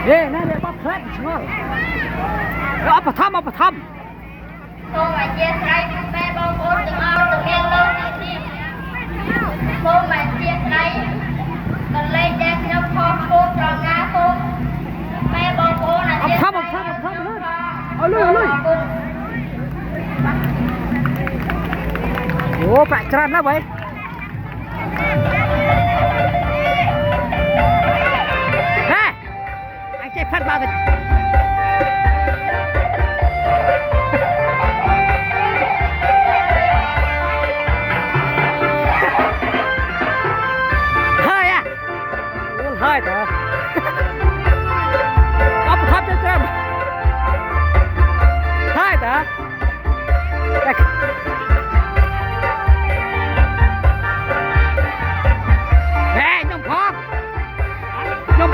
Ê, nè, bắp khét, ngon. Ấp vào thăm, ấp vào thăm. Cô mà chia tay mẹ bông bố từng ao từng nghe lâu đi. Cô mà chia tay còn lấy đẹp nhau kho cô tròn nga cô. Mẹ bông bố là chia tay. Ấp thăm lên. Ở lui. Ủa, phải tràn đó vậy. Nè, anh chạy phát vào rồi. Hơi đó. Ấp thấp cho trâm. Hơi đó. Nè, nhom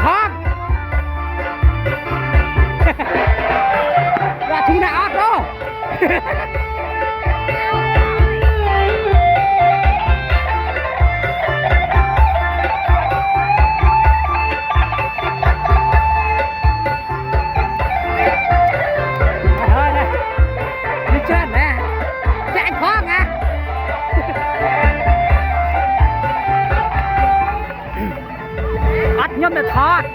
phong. Là thu nạ ớt đó. Nhâm là thọt.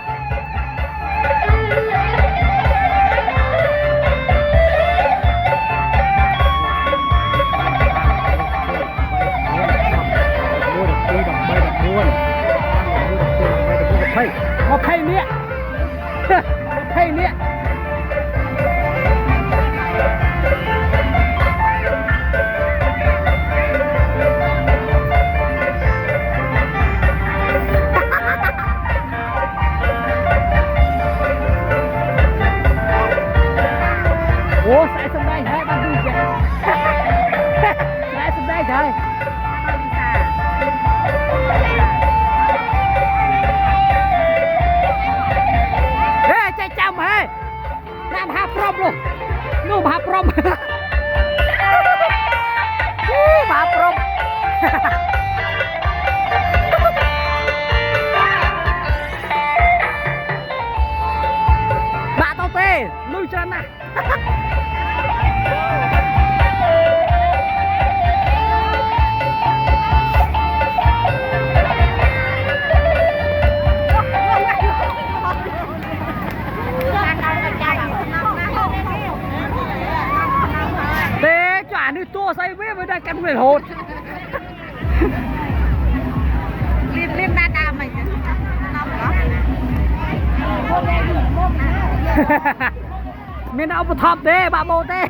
Một phay nè. Ủa, sẽ xong đây hả? Bạn vui kìa. Sẽ xong đây trời. Ê, chạy chồng hả? Làm hạ prom luôn. Nụ hạ prom. Hạ prom. Bà tao tê, lui chân nè. Tê chả như tua say với đây cắn người hột. Liêm đa đà mày. Mình ông thọp thế, bà bố thế.